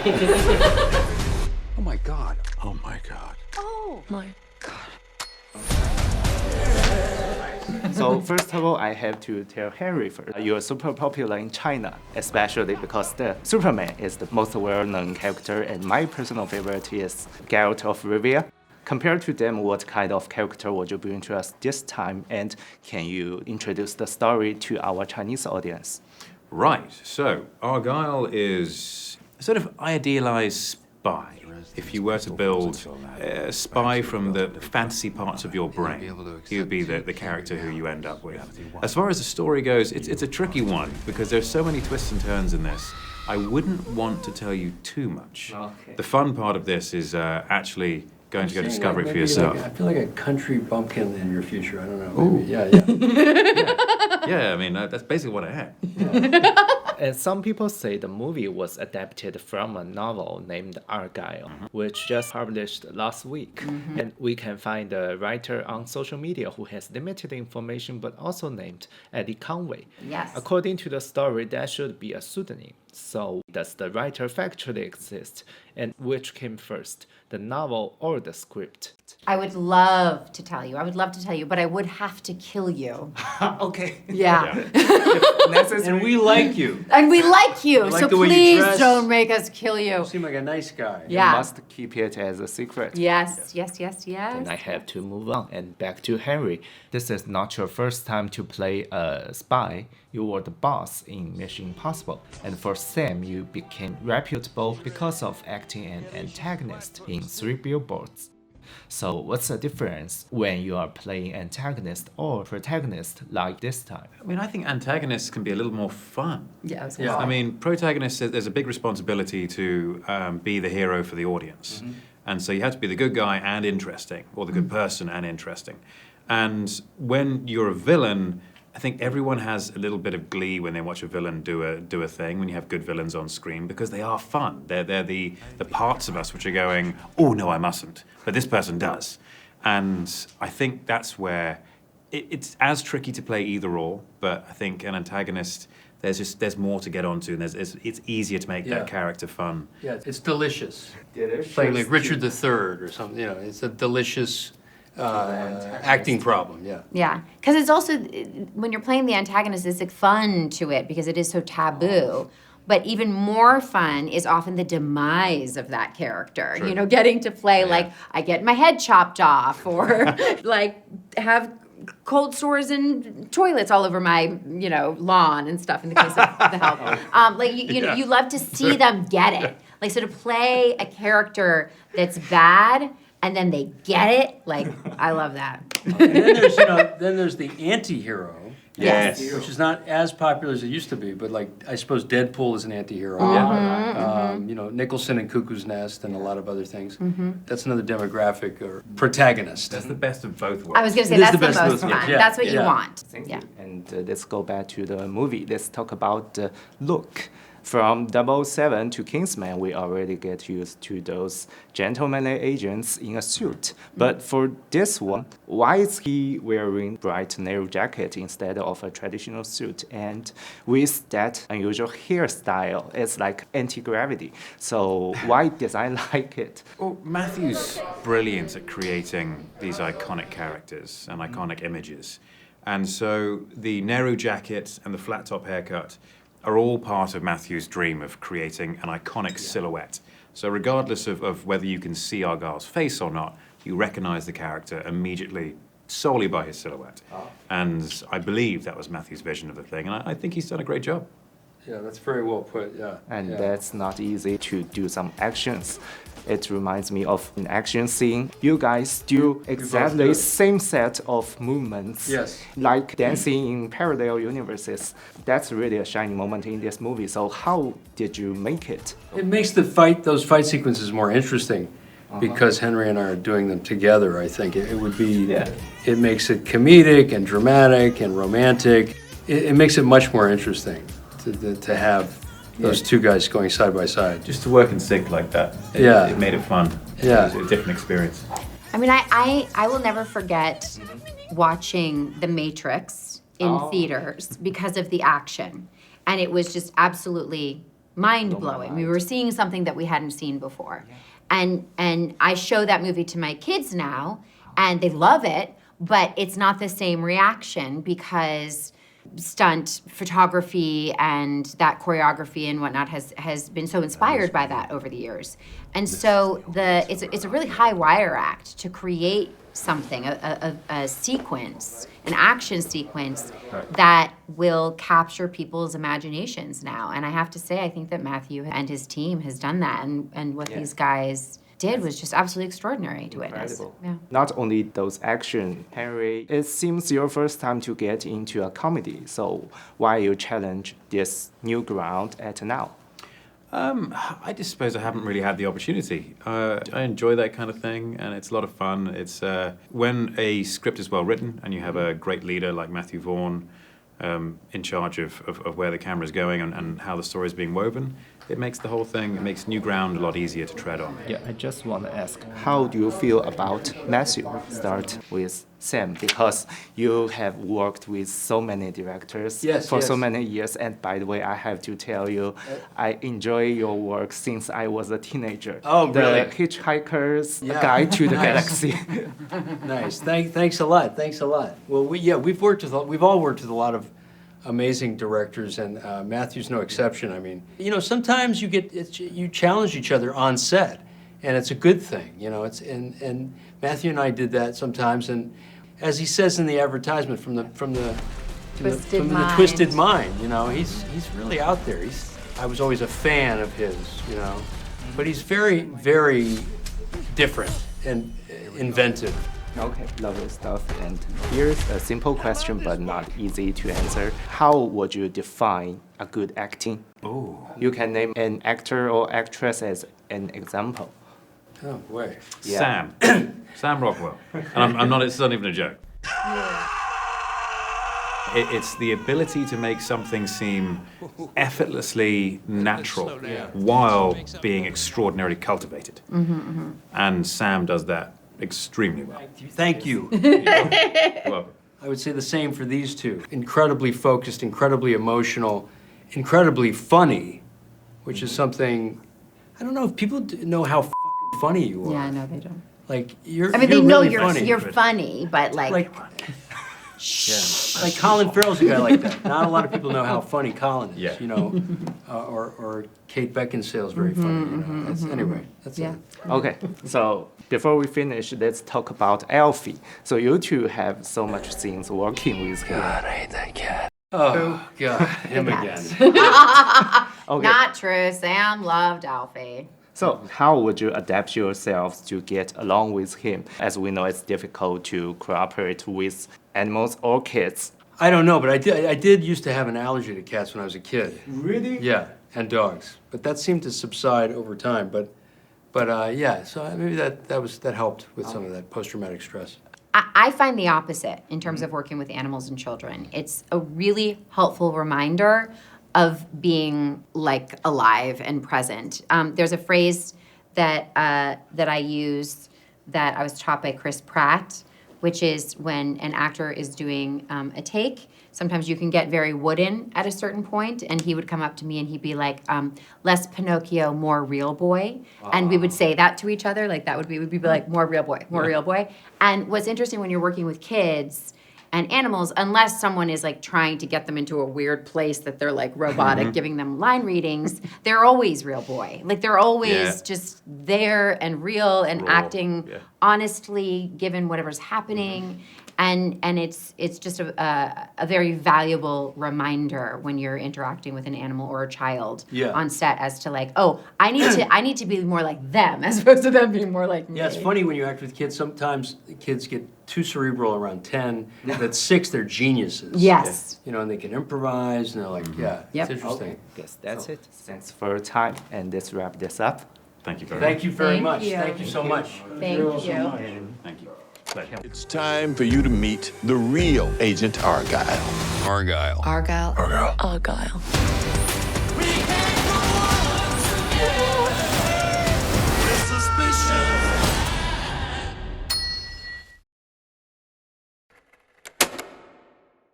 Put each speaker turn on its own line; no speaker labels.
Oh my God. Oh my God.
Oh my God.
So first of all, I have to tell Henry first. You are super popular in China, especially because the Superman is the most well-known character, and my personal favorite is Geralt of Rivia. Compared to them, what kind of character would you bring to us this time? And can you introduce the story to our Chinese audience?
Right, so Argyle is a sort of idealized spy. If you were to build a spy from the fantasy parts of your brain, he would be the character who you end up with. As far as the story goes, it's a tricky one because there's so many twists and turns in this. I wouldn't want to tell you too much.
Okay.
The fun part of this is actually going to go discover it for yourself.
I feel like a country bumpkin in your future. I don't know.
Ooh.
Maybe. Yeah.
Yeah, I mean, that's basically what I am.
And some people say the movie was adapted from a novel named Argyle, which just published last week. And we can find the writer on social media who has limited information but also named Eddie Conway.
Yes.
According to the story, that should be a pseudonym. So does the writer factually exist? And which came first, the novel or the script?
I would love to tell you. But I would have to kill you.
Okay.
Yeah.
And we like you.
And we like you,
like
so
the way you
please
dress.
don't make us kill you.
You seem like a nice guy.
Yeah.
You must keep it as a secret.
Yes.
And I have to move on and back to Henry. This is not your first time to play a spy. You were the boss in Mission Impossible. And for Sam, you became reputable because of acting an antagonist in 3 Billboards. So what's the difference when you are playing antagonist or protagonist like this time?
I mean, I think antagonists can be a little more fun.
Yeah.
I mean, protagonists, there's a big responsibility to be the hero for the audience. And so you have to be the good guy and interesting, or the good person and interesting. And when you're a villain, I think everyone has a little bit of glee when they watch a villain do a thing, when you have good villains on screen, because they are fun. They're the parts of us which are going, oh, no, I mustn't, but this person does. And I think that's where it's as tricky to play either or, but I think an antagonist, there's more to get onto, and it's easier to make that character fun.
Yeah, it's delicious. Playing like Richard III or something, it's a delicious acting problem,
Yeah, because it's also, when you're playing the antagonist, it's like fun to it because it is so taboo. But even more fun is often the demise of that character.
True.
You know, getting to play like, I get my head chopped off, or like have cold sores and toilets all over my, lawn and stuff in the case of the help. Like, you love to see them get it. Like, so to play a character that's bad and then they get it, like, I love that.
And then there's the anti-hero.
Yes.
Which is not as popular as it used to be, but like, I suppose Deadpool is an anti-hero. Nicholson and Cuckoo's Nest and a lot of other things. That's another demographic or protagonist.
That's the best of both worlds.
I was going to say,
It is
that's
the
the
best of
most
those
fun.
worlds. Yeah,
That's what you
yeah.
want.
Thank
Yeah.
you. And let's go back to the movie. Let's talk about the look. From 007 to Kingsman, we already get used to those gentlemanly agents in a suit. But for this one, why is he wearing bright narrow jacket instead of a traditional suit? And with that unusual hairstyle, it's like anti-gravity. So why did I like it?
Well, Matthew's brilliant at creating these iconic characters and iconic images. And so the narrow jacket and the flat top haircut are all part of Matthew's dream of creating an iconic silhouette. So regardless of whether you can see Argyle's face or not, you recognize the character immediately solely by his silhouette. And I believe that was Matthew's vision of the thing, and I think he's done a great job.
Yeah, that's very well put, yeah.
And
yeah.
that's not easy to do some actions. It reminds me of an action scene. You guys do exactly
do it.
same set of movements.
Yes.
Like dancing in parallel universes. That's really a shining moment in this movie. So how did you make it?
It makes those fight sequences more interesting because Henry and I are doing them together, I think. It would be, it makes it comedic and dramatic and romantic. It makes it much more interesting to have those two guys going side by side.
Just to work in sync like that, it made it fun.
Yeah.
It was a different experience.
I mean, I will never forget watching The Matrix in theaters because of the action. And it was just absolutely mind-blowing. We were seeing something that we hadn't seen before. And I show that movie to my kids now, and they love it, but it's not the same reaction because stunt photography and that choreography and whatnot has been so inspired by that over the years. And so it's a really high wire act to create something, a sequence, an action sequence that will capture people's imaginations now. And I have to say, I think that Matthew and his team has done that, and what these guys did was just absolutely extraordinary to witness. Yeah.
Not only those action, Henry, it seems your first time to get into a comedy. So why you challenge this new ground at now?
I just suppose I haven't really had the opportunity. I enjoy that kind of thing, and it's a lot of fun. It's when a script is well written and you have a great leader like Matthew Vaughn in charge of where the camera is going and how the story is being woven, it makes the whole thing, it makes new ground a lot easier to tread on.
Yeah, I just want to ask, how do you feel about Matthew? Start with Sam, because you have worked with so many directors for so many years. And by the way, I have to tell you, I enjoy your work since I was a teenager.
Oh, really?
The Hitchhiker's Guide to the Galaxy.
Nice. Thanks a lot. Thanks a lot. Well, we've all worked with a lot of amazing directors, and Matthew's no exception. I mean, sometimes you challenge each other on set, and it's a good thing. And Matthew and I did that sometimes, and as he says in the advertisement from the Twisted Mind, he's really out there. I was always a fan of his, but he's very, very different and inventive.
Okay, lovely stuff. And here's a simple question, but not easy to answer. How would you define a good acting?
Oh.
You can name an actor or actress as an example.
Oh, boy.
Yeah.
Sam Rockwell. And I'm not, it's not even a joke. It's the ability to make something seem effortlessly natural while being extraordinarily cultivated. And Sam does that extremely well.
Thank you.
You're welcome.
I would say the same for these two. Incredibly focused, incredibly emotional, incredibly funny, which is something, I don't know if people know how funny you are.
Yeah, no, they don't.
Like, you're
They know
really
you're funny, but like
Colin Farrell's a guy like that. Not a lot of people know how funny Colin is,
Yeah.
or Kate Beckinsale's very funny. Anyway, that's it.
Okay, so before we finish, let's talk about Alfie. So you two have so much scenes working with him.
God, I hate that cat. Oh, God, him again.
Okay.
Not true. Sam loved Alfie.
So how would you adapt yourselves to get along with him? As we know, it's difficult to cooperate with animals or kids.
I don't know, but I did used to have an allergy to cats when I was a kid.
Really?
Yeah, and dogs. But that seemed to subside over time. But yeah, so maybe that helped with some of that post-traumatic stress.
I find the opposite in terms of working with animals and children. It's a really helpful reminder of being like alive and present. There's a phrase that I use that I was taught by Chris Pratt, which is when an actor is doing a take, sometimes you can get very wooden at a certain point, and he would come up to me and he'd be like, less Pinocchio, more real boy. And we would say that to each other, like we'd be like, more real boy, more real boy. And what's interesting when you're working with kids and animals, unless someone is like trying to get them into a weird place that they're like robotic, giving them line readings, they're always real boy. Like they're always just there and real and acting honestly, given whatever's happening. And it's just a very valuable reminder when you're interacting with an animal or a child on set as to like, oh, I need to be more like them as opposed to them being more like me.
Yeah, it's funny when you act with kids. Sometimes the kids get too cerebral around 10. At 6, they're geniuses.
Yes.
And they can improvise, and they're like, it's interesting.
Okay, guess that's it. Thanks for your time, and let's wrap this up.
Thank you very much.
Thank you very
Thank
much.
you.
Thank you so much.
Thank you.
Thank you.
It's time for you to meet the real Agent Argyle.
Argyle.
Argyle.
Argyle.
We can